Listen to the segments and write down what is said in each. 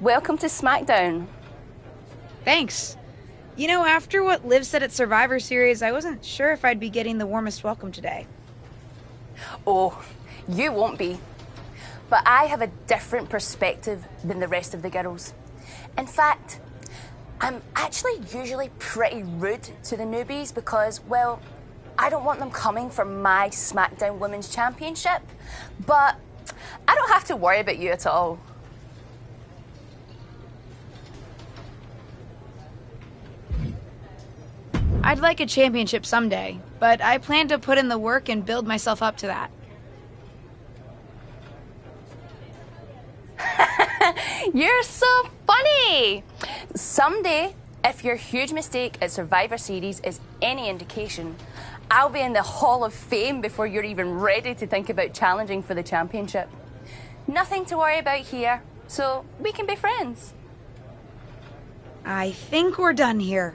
Welcome to SmackDown. Thanks. You know, after what Liv said at Survivor Series, I wasn't sure if I'd be getting the warmest welcome today. Oh, you won't be. But I have a different perspective than the rest of the girls. In fact, I'm actually usually pretty rude to the newbies because, well, I don't want them coming for my SmackDown Women's Championship. But I don't have to worry about you at all. I'd like a championship someday, but I plan to put in the work and build myself up to that. You're so funny! Someday, if your huge mistake at Survivor Series is any indication, I'll be in the Hall of Fame before you're even ready to think about challenging for the championship. Nothing to worry about here, so we can be friends. I think we're done here.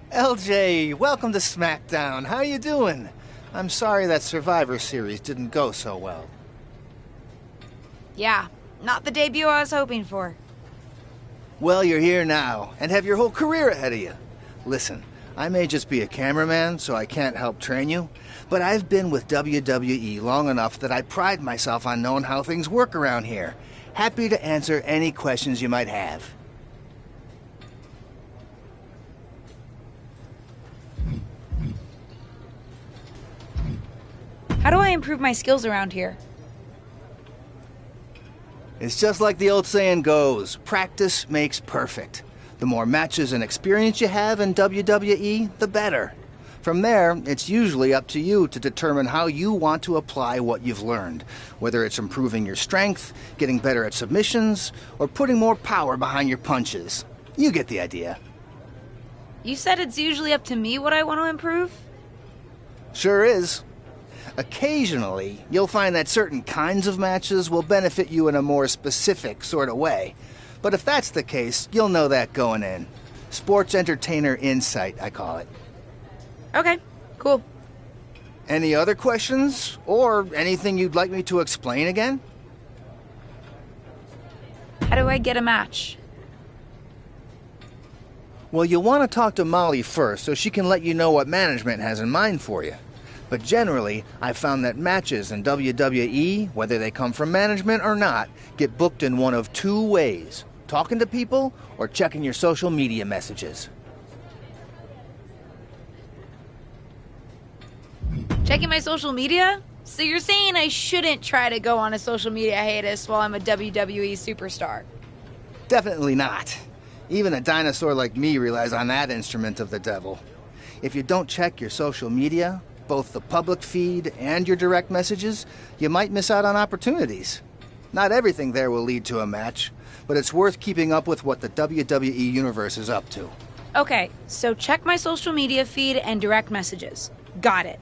LJ, welcome to SmackDown. How you doing? I'm sorry that Survivor Series didn't go so well. Yeah, not the debut I was hoping for. Well, you're here now, and have your whole career ahead of you. Listen, I may just be a cameraman, so I can't help train you, but I've been with WWE long enough that I pride myself on knowing how things work around here. Happy to answer any questions you might have. How do I improve my skills around here? It's just like the old saying goes, practice makes perfect. The more matches and experience you have in WWE, the better. From there, it's usually up to you to determine how you want to apply what you've learned, whether it's improving your strength, getting better at submissions, or putting more power behind your punches. You get the idea. You said it's usually up to me what I want to improve? Sure is. Occasionally, you'll find that certain kinds of matches will benefit you in a more specific sort of way. But if that's the case, you'll know that going in. Sports entertainer insight, I call it. Okay, cool. Any other questions? Or anything you'd like me to explain again? How do I get a match? Well, you'll want to talk to Molly first so she can let you know what management has in mind for you. But generally, I've found that matches in WWE, whether they come from management or not, get booked in one of two ways: talking to people or checking your social media messages. Checking my social media? So you're saying I shouldn't try to go on a social media hiatus while I'm a WWE superstar? Definitely not. Even a dinosaur like me relies on that instrument of the devil. If you don't check your social media, both the public feed and your direct messages, you might miss out on opportunities. Not everything there will lead to a match, but it's worth keeping up with what the WWE Universe is up to. Okay, so check my social media feed and direct messages. Got it.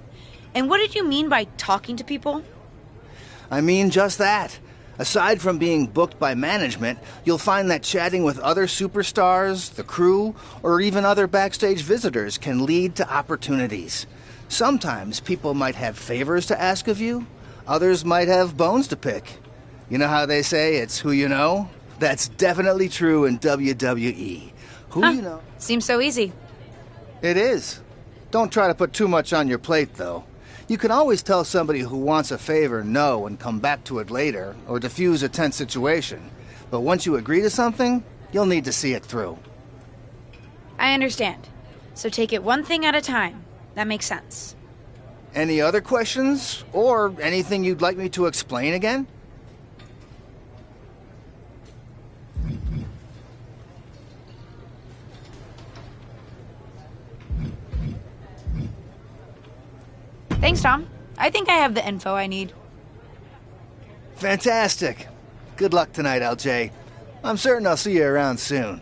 And what did you mean by talking to people? I mean just that. Aside from being booked by management, you'll find that chatting with other superstars, the crew, or even other backstage visitors can lead to opportunities. Sometimes people might have favors to ask of you. Others might have bones to pick. You know how they say it's who you know? That's definitely true in WWE. Who you know... Seems so easy. It is. Don't try to put too much on your plate, though. You can always tell somebody who wants a favor no and come back to it later, or diffuse a tense situation. But once you agree to something, you'll need to see it through. I understand. So take it one thing at a time. That makes sense. Any other questions? Or anything you'd like me to explain again? Thanks, Tom. I think I have the info I need. Fantastic. Good luck tonight, LJ. I'm certain I'll see you around soon.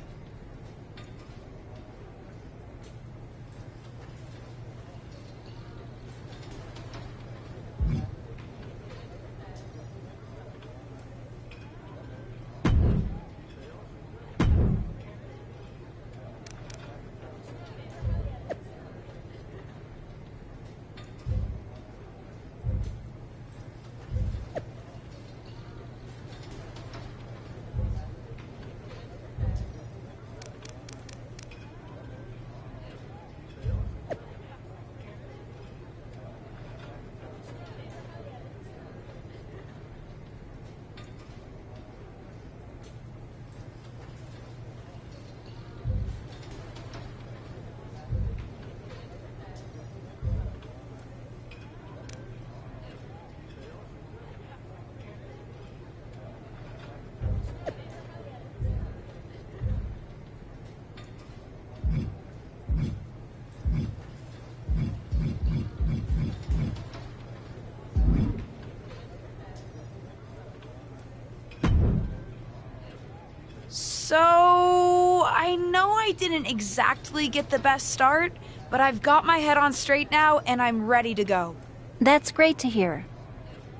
So, I know I didn't exactly get the best start, but I've got my head on straight now and I'm ready to go. That's great to hear.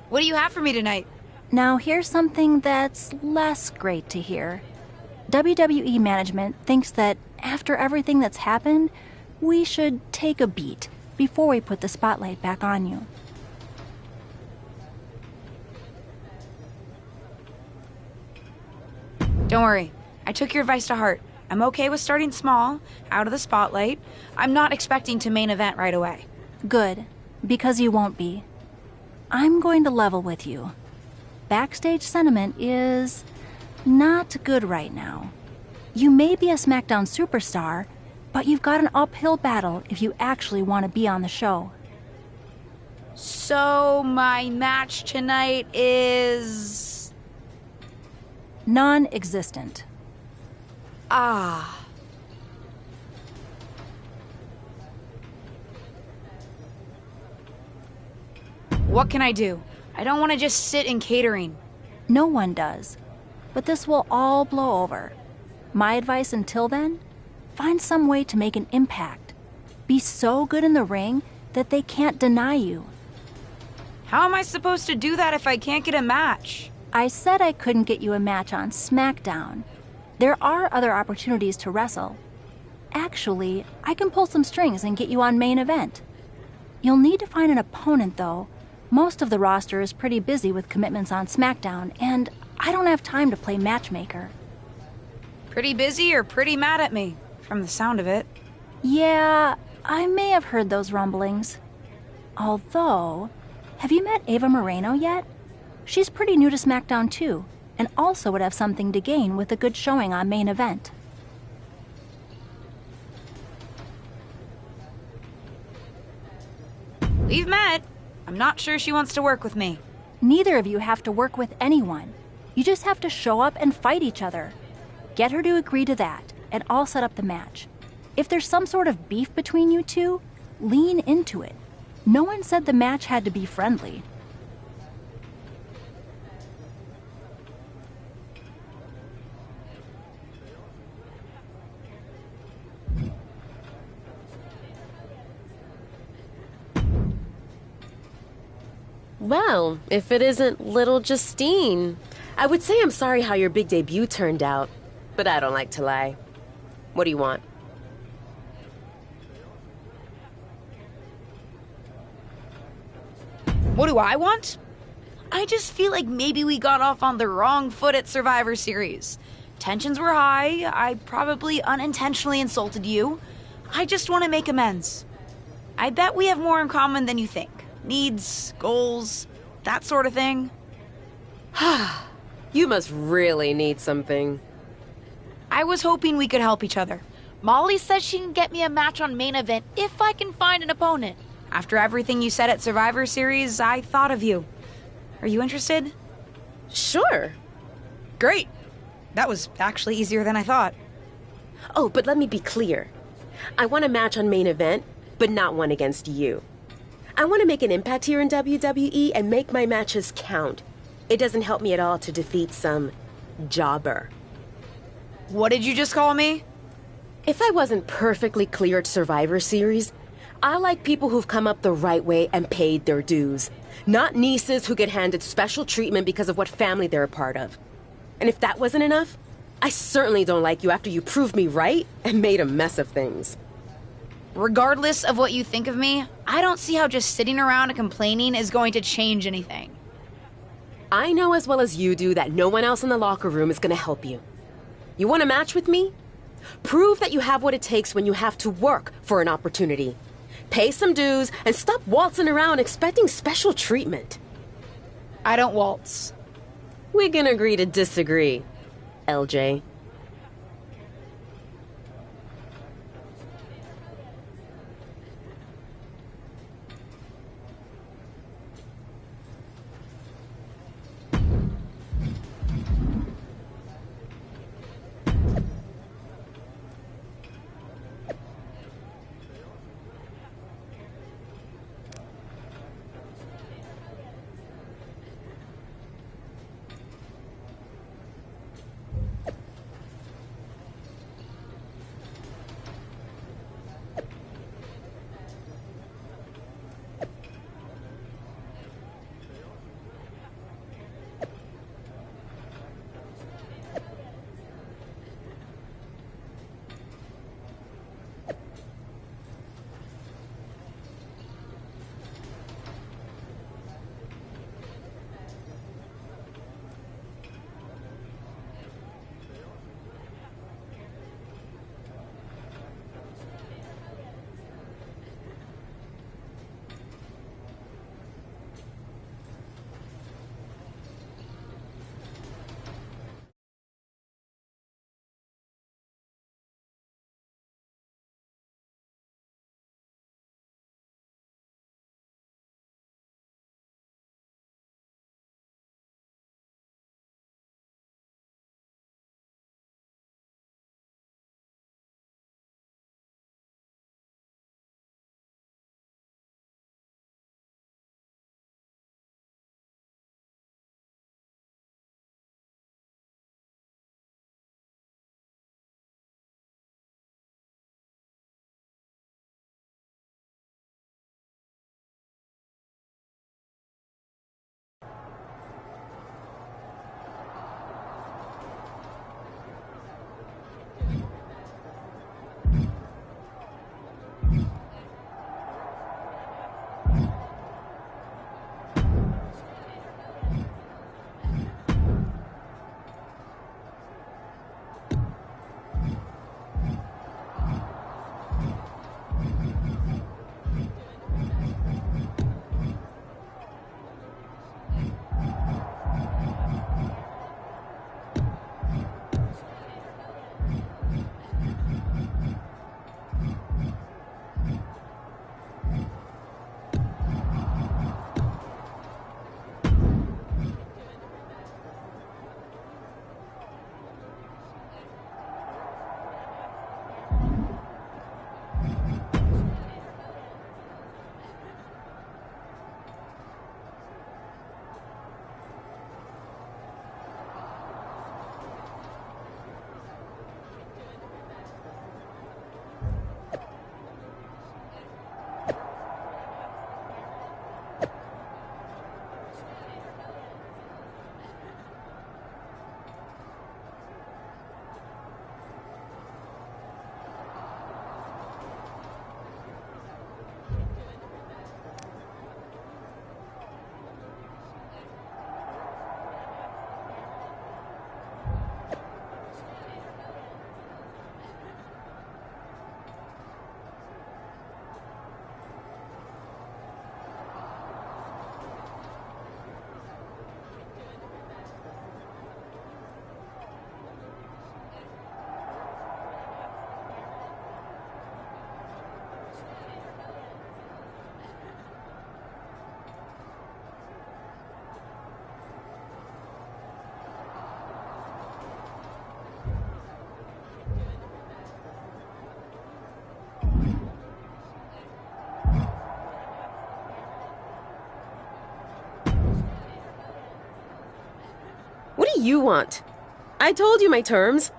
What do you have for me tonight? Now here's something that's less great to hear. WWE management thinks that after everything that's happened, we should take a beat before we put the spotlight back on you. Don't worry, I took your advice to heart. I'm okay with starting small, out of the spotlight. I'm not expecting to main event right away. Good, because you won't be. I'm going to level with you. Backstage sentiment is not good right now. You may be a SmackDown superstar, but you've got an uphill battle if you actually want to be on the show. So, my match tonight is... Non-existent. Ah. What can I do? I don't want to just sit in catering. No one does. But this will all blow over. My advice until then? Find some way to make an impact. Be so good in the ring that they can't deny you. How am I supposed to do that if I can't get a match? I said I couldn't get you a match on SmackDown. There are other opportunities to wrestle. Actually, I can pull some strings and get you on main event. You'll need to find an opponent, though. Most of the roster is pretty busy with commitments on SmackDown, and I don't have time to play matchmaker. Pretty busy or pretty mad at me, from the sound of it. Yeah, I may have heard those rumblings. Although, have you met Ava Moreno yet? She's pretty new to SmackDown too, and also would have something to gain with a good showing on main event. We've met. I'm not sure she wants to work with me. Neither of you have to work with anyone. You just have to show up and fight each other. Get her to agree to that, and I'll set up the match. If there's some sort of beef between you two, lean into it. No one said the match had to be friendly. Well, if it isn't little Justine. I would say I'm sorry how your big debut turned out, but I don't like to lie. What do you want? What do I want? I just feel like maybe we got off on the wrong foot at Survivor Series. Tensions were high. I probably unintentionally insulted you. I just want to make amends. I bet we have more in common than you think. Needs, goals, that sort of thing. You must really need something. I was hoping we could help each other. Molly says she can get me a match on main event if I can find an opponent. After everything you said at Survivor Series, I thought of you. Are you interested? Sure. Great. That was actually easier than I thought. Oh, but let me be clear. I want a match on main event, but not one against you. I want to make an impact here in WWE and make my matches count. It doesn't help me at all to defeat some jobber. What did you just call me? If I wasn't perfectly clear at Survivor Series, I like people who've come up the right way and paid their dues. Not nieces who get handed special treatment because of what family they're a part of. And if that wasn't enough, I certainly don't like you after you proved me right and made a mess of things. Regardless of what you think of me, I don't see how just sitting around and complaining is going to change anything. I know as well as you do that no one else in the locker room is going to help you. You want a match with me? Prove that you have what it takes when you have to work for an opportunity. Pay some dues and stop waltzing around expecting special treatment. I don't waltz. We can agree to disagree, LJ. you want? I told you my terms.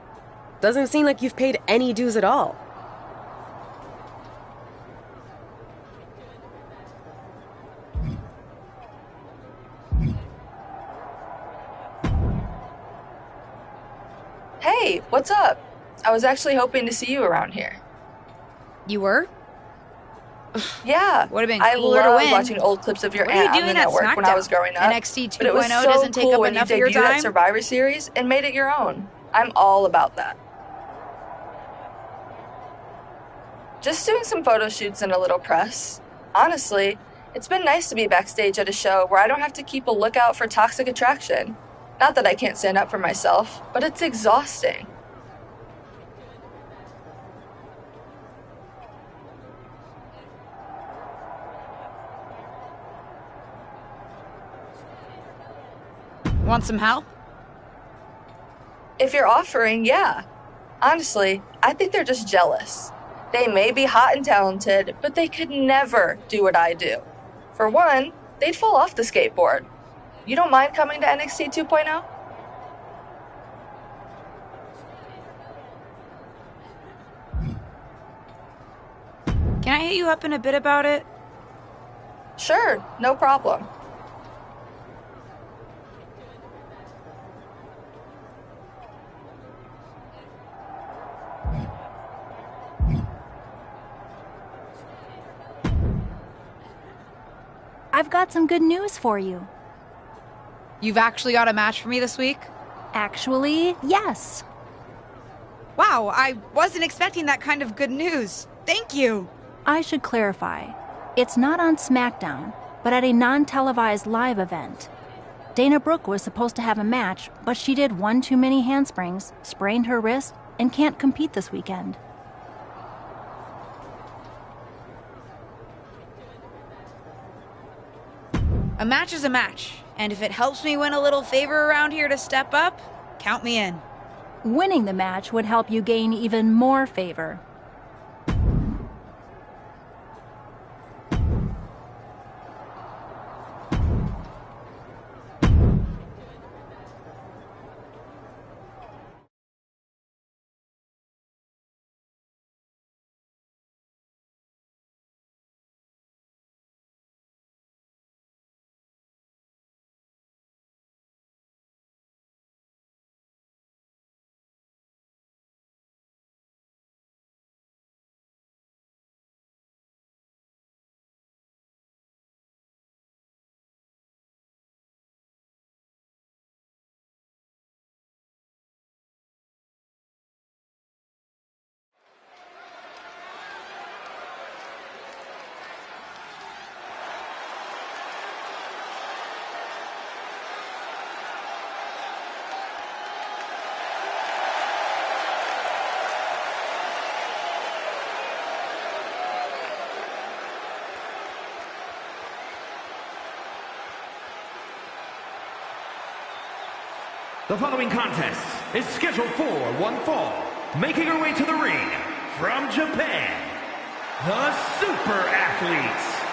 Doesn't seem like you've paid any dues at all. Hey, what's up? I was actually hoping to see you around here. You were? Yeah, Would have been I cooler to loved win. watching old clips of your What are you aunt on doing the at network when I was SmackDown? growing up. NXT But it was 2.0 so doesn't take cool up when you enough of your debuted at time? Survivor Series and made it your own. I'm all about that. Just doing some photo shoots and a little press. Honestly, it's been nice to be backstage at a show where I don't have to keep a lookout for toxic attraction. Not that I can't stand up for myself, but it's exhausting. Want some help? If you're offering, yeah. Honestly, I think they're just jealous. They may be hot and talented, but they could never do what I do. For one, they'd fall off the skateboard. You don't mind coming to NXT 2.0? Can I hit you up in a bit about it? Sure, no problem. I've got some good news for you. You've actually got a match for me this week? Actually, yes. Wow, I wasn't expecting that kind of good news. Thank you. I should clarify. It's not on SmackDown, but at a non-televised live event. Dana Brooke was supposed to have a match, but she did one too many handsprings, sprained her wrist, and can't compete this weekend. A match is a match, and if it helps me win a little favor around here to step up, count me in. Winning the match would help you gain even more favor. The following contest is scheduled for one fall. Making her way to the ring from Japan, the Super Athletes.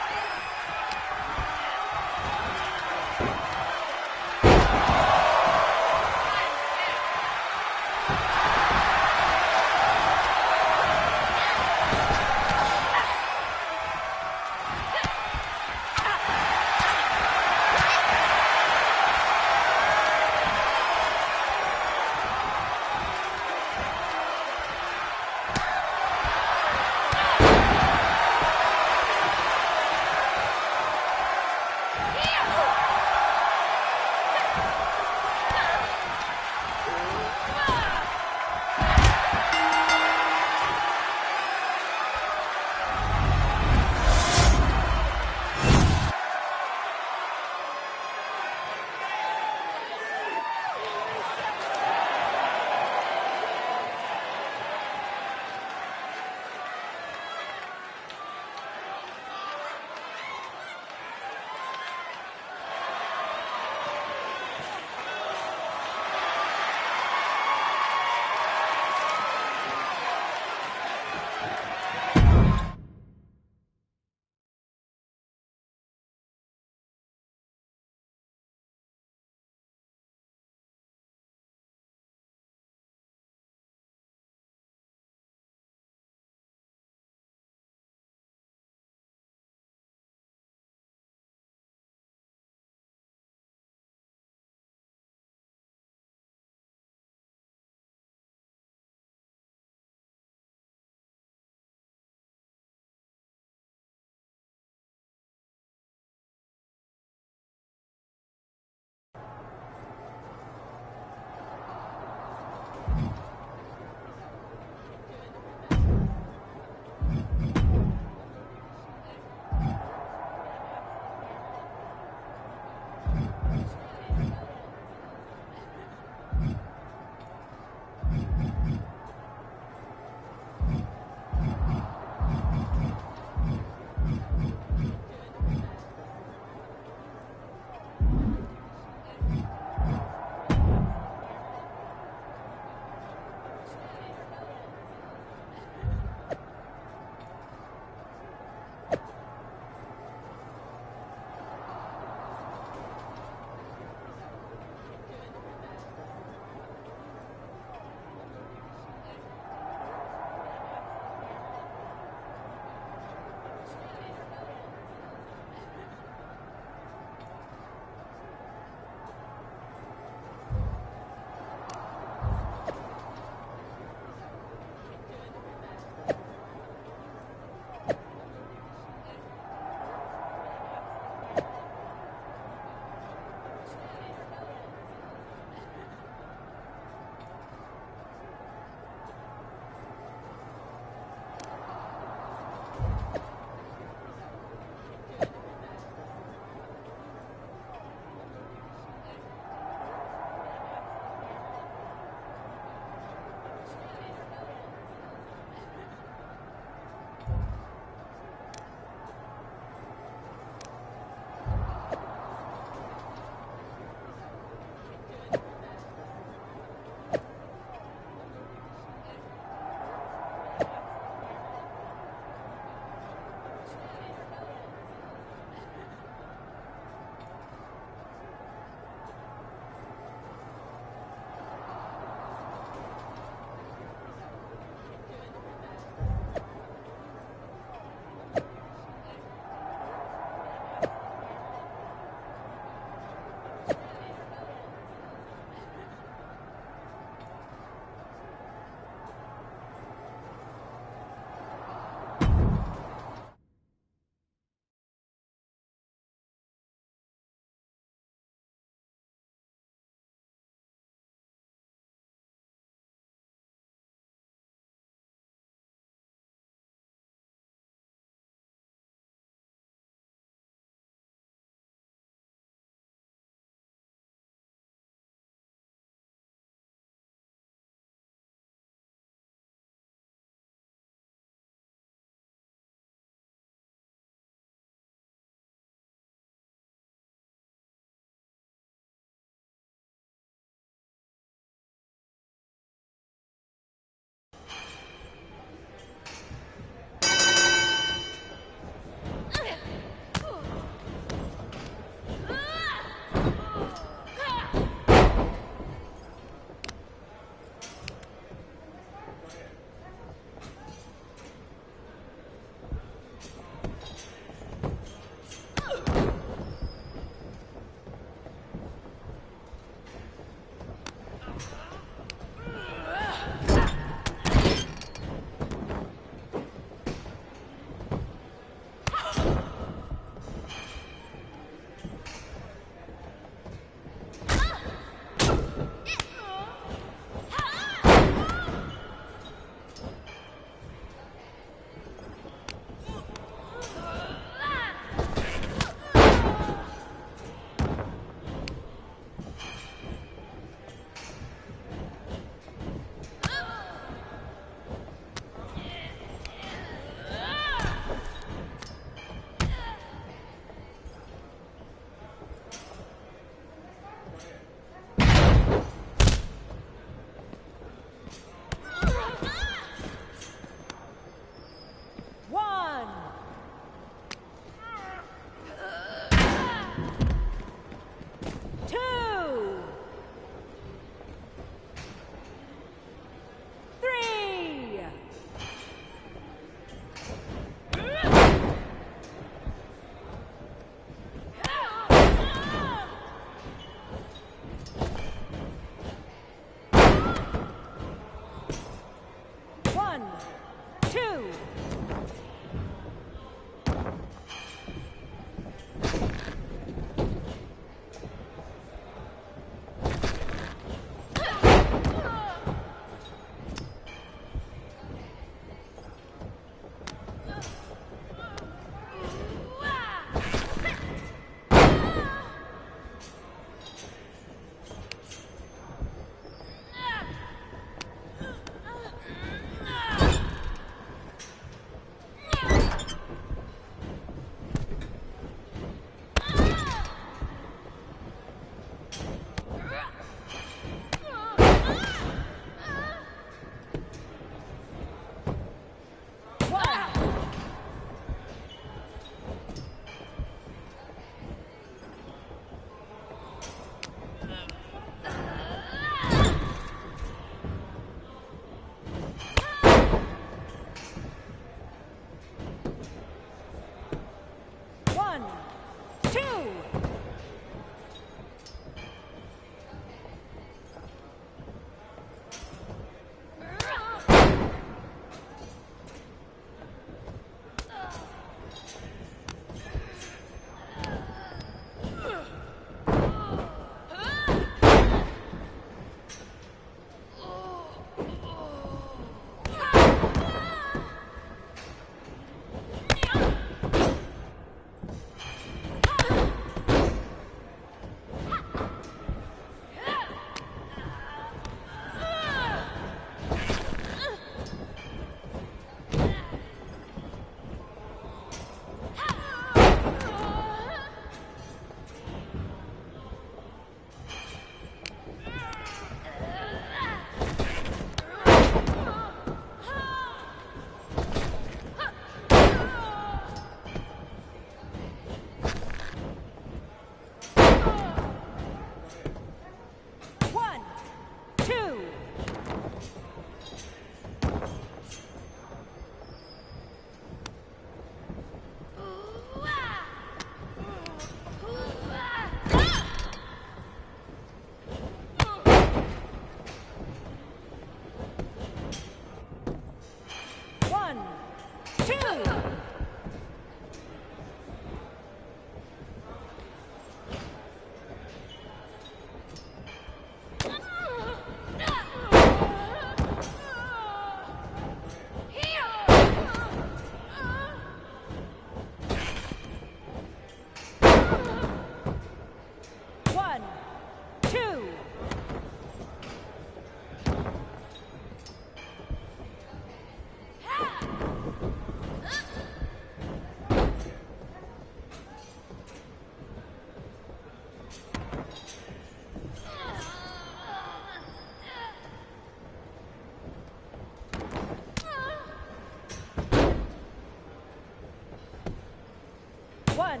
1,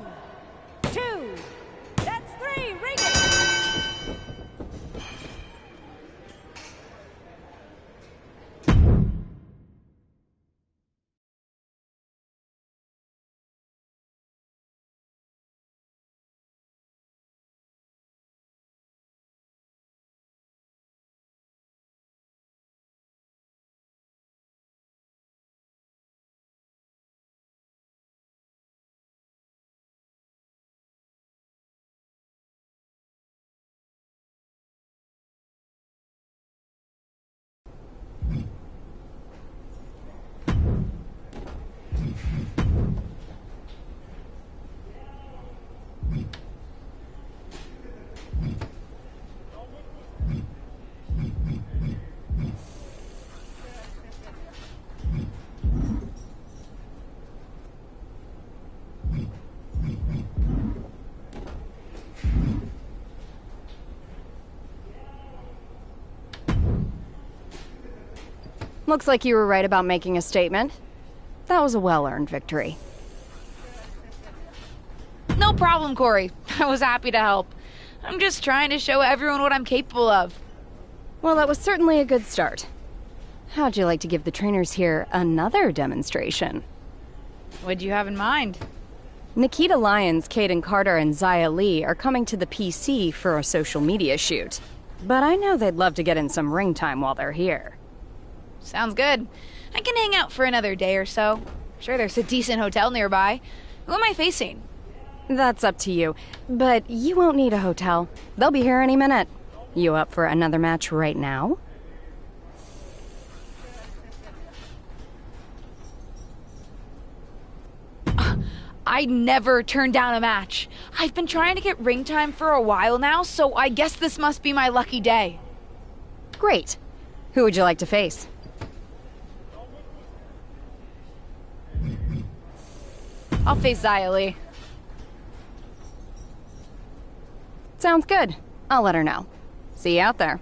2, that's 3, ring it! Looks like you were right about making a statement. That was a well-earned victory. No problem, Corey. I was happy to help. I'm just trying to show everyone what I'm capable of. Well, that was certainly a good start. How'd you like to give the trainers here another demonstration? What'd you have in mind? Nikita Lyons, Caden Carter, and Zaya Lee are coming to the PC for a social media shoot. But I know they'd love to get in some ring time while they're here. Sounds good. I can hang out for another day or so. Sure, there's a decent hotel nearby. Who am I facing? That's up to you, but you won't need a hotel. They'll be here any minute. You up for another match right now? I never turn down a match. I've been trying to get ring time for a while now, so I guess this must be my lucky day. Great. Who would you like to face? I'll face Zaya Lee. Sounds good. I'll let her know. See you out there.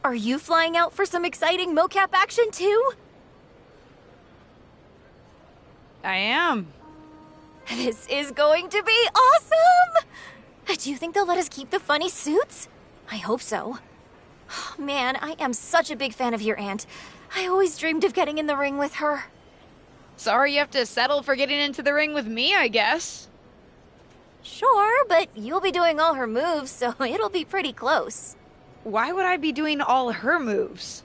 Are you flying out for some exciting mocap action too? I am. This is going to be awesome! Do you think they'll let us keep the funny suits? I hope so. Man, I am such a big fan of your aunt. I always dreamed of getting in the ring with her. Sorry you have to settle for getting into the ring with me, I guess. Sure, but you'll be doing all her moves, so it'll be pretty close. Why would I be doing all her moves?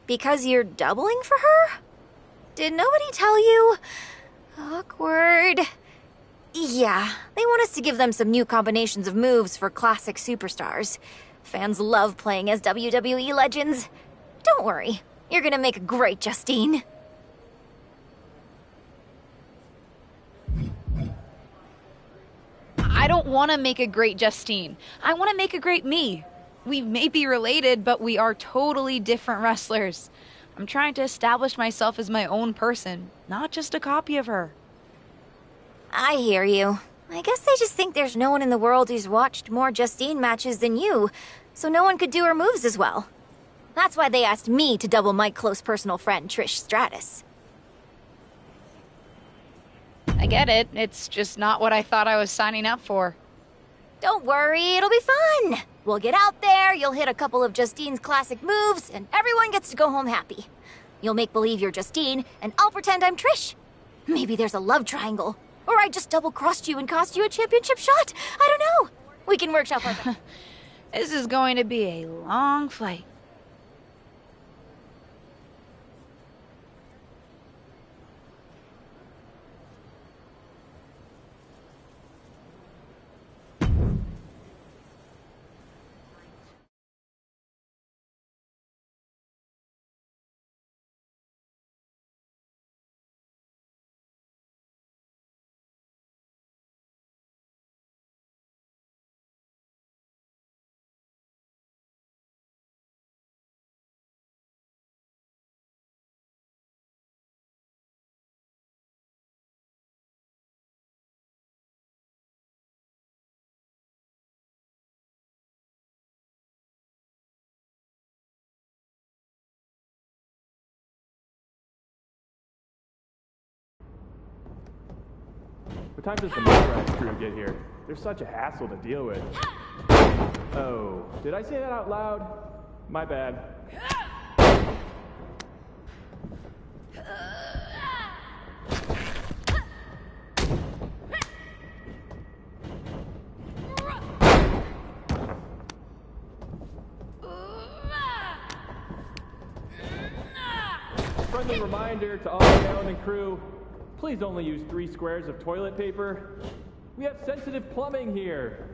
Because you're doubling for her? Did nobody tell you? Awkward. Yeah, they want us to give them some new combinations of moves for classic superstars. Fans love playing as WWE legends. Don't worry, you're gonna make a great Justine. I don't want to make a great Justine. I want to make a great me. We may be related, but we are totally different wrestlers. I'm trying to establish myself as my own person, not just a copy of her. I hear you. I guess they just think there's no one in the world who's watched more Justine matches than you, so no one could do her moves as well. That's why they asked me to double my close personal friend, Trish Stratus. I get it. It's just not what I thought I was signing up for. Don't worry, it'll be fun. We'll get out there, you'll hit a couple of Justine's classic moves, and everyone gets to go home happy. You'll make believe you're Justine, and I'll pretend I'm Trish. Maybe there's a love triangle. Or I just double-crossed you and cost you a championship shot. I don't know. We can workshop our... This is going to be a long flight. What time does the motorized crew get here? They're such a hassle to deal with. Oh, did I say that out loud? My bad. Friendly reminder to all the gallon and crew, please only use 3 squares of toilet paper. We have sensitive plumbing here.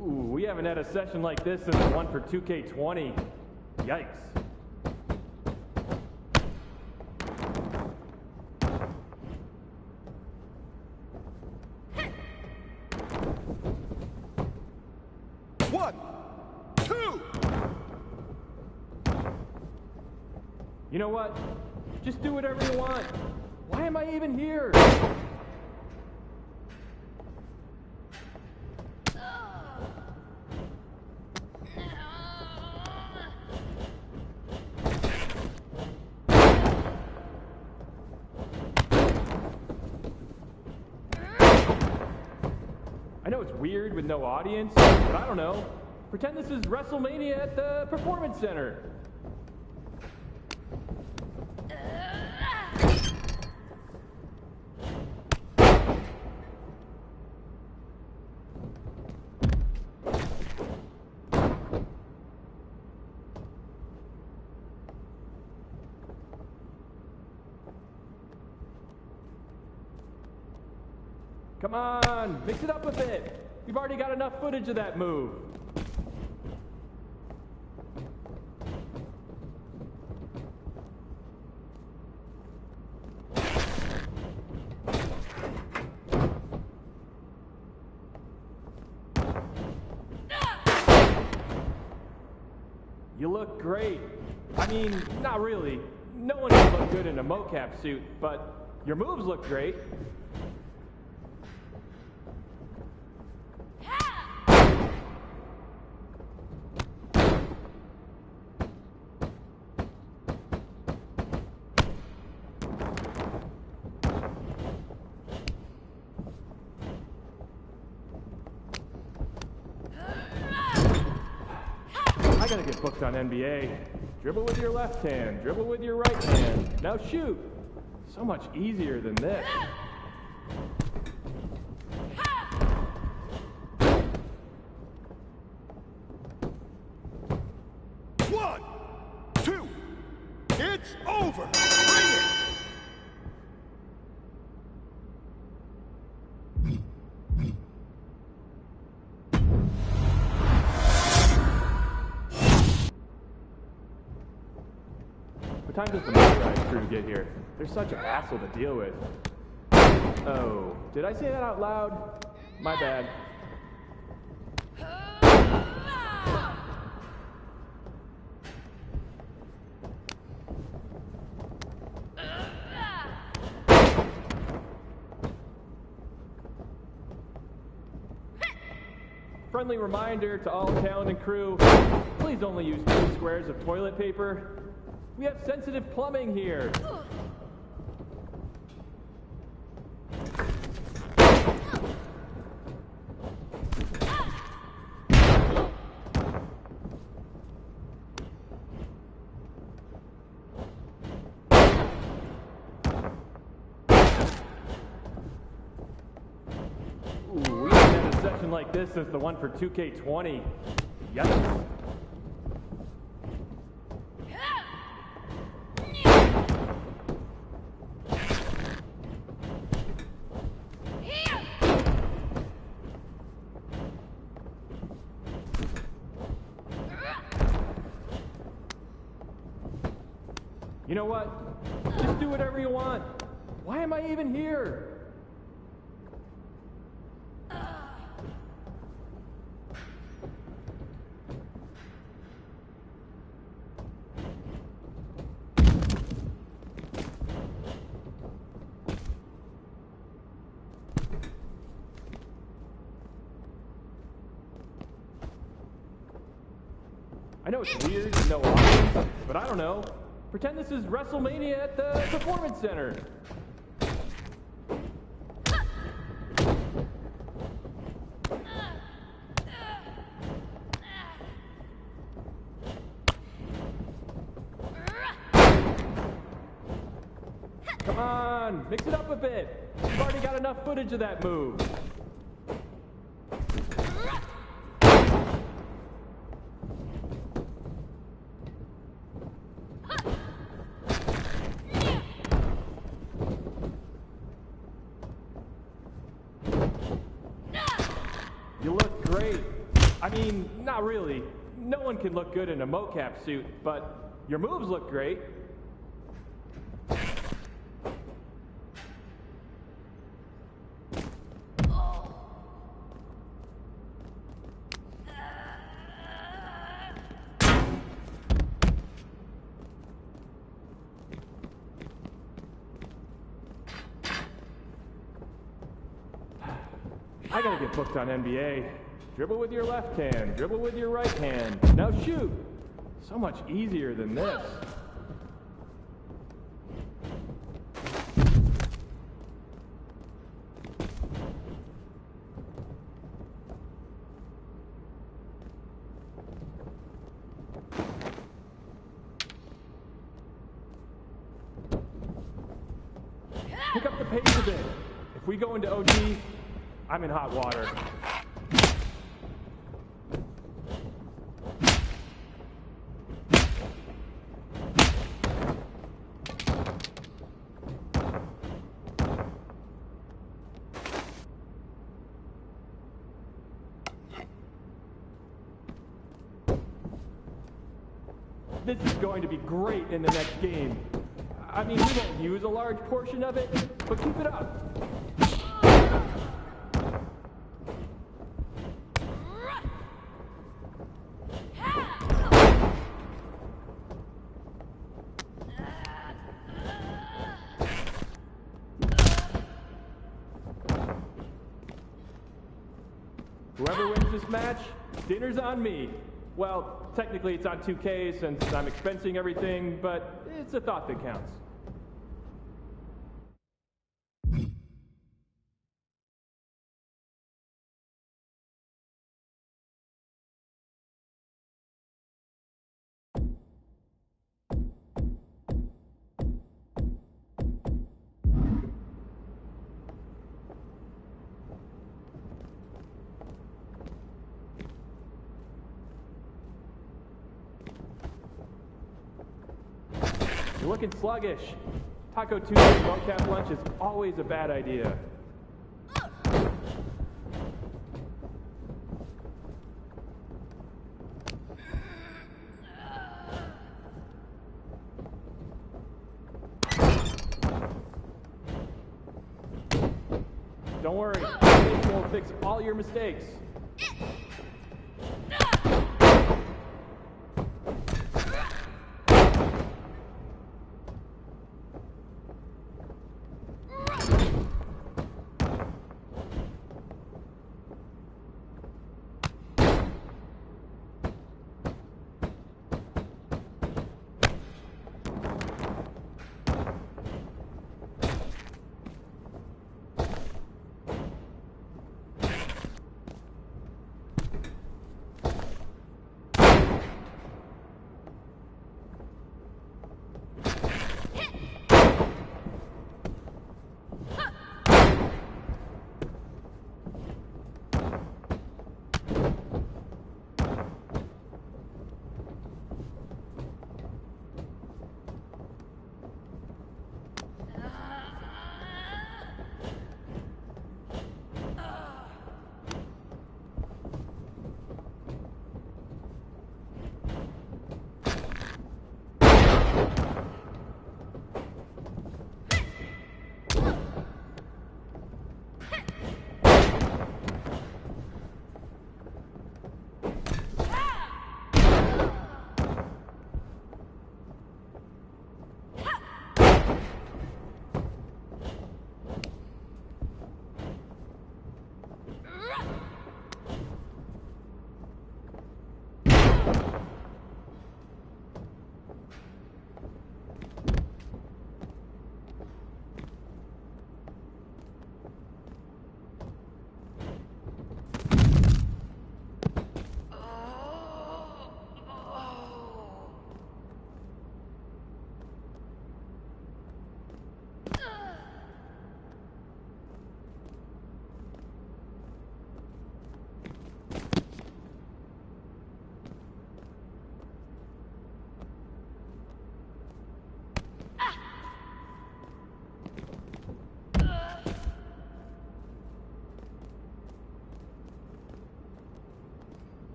Ooh, we haven't had a session like this since the one for 2K20. Yikes. You know what? Just do whatever you want. Why am I even here? I know it's weird with no audience, but I don't know. Pretend this is WrestleMania at the Performance Center. Come on, mix it up a bit. We've already got enough footage of that move. You look great. I mean, not really. No one can look good in a mocap suit, but your moves look great. I gotta get booked on NBA. Dribble with your left hand, dribble with your right hand. Now shoot! So much easier than this. One, two, it's over! Bring it! What time does the motorized crew get here? They're such a hassle to deal with. Oh, did I say that out loud? My bad. Friendly reminder to all talent and crew, please only use 2 squares of toilet paper. We have sensitive plumbing here. Ooh, we haven't had a session like this since the one for 2K20. Yikes. You know what? Just do whatever you want. Why am I even here? I know it's weird and no audience, but I don't know. Pretend this is WrestleMania at the Performance Center. Come on, mix it up a bit. You've already got enough footage of that move. You look great. I mean, not really. No one can look good in a mocap suit, but your moves look great. I gotta get booked on NBA. Dribble with your left hand, dribble with your right hand. Now shoot! So much easier than this. Pick up the pace a bit. If we go into OG, I'm in hot water. This is going to be great in the next game. I mean, we won't use a large portion of it, but keep it up. Whoever wins this match, dinner's on me. Well, technically it's on 2K since I'm expensing everything, but it's a thought that counts. You're looking sluggish. Taco Tuesday mocap lunch is always a bad idea. Don't worry, this will fix all your mistakes.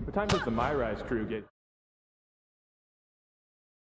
What time does the My Rise crew get?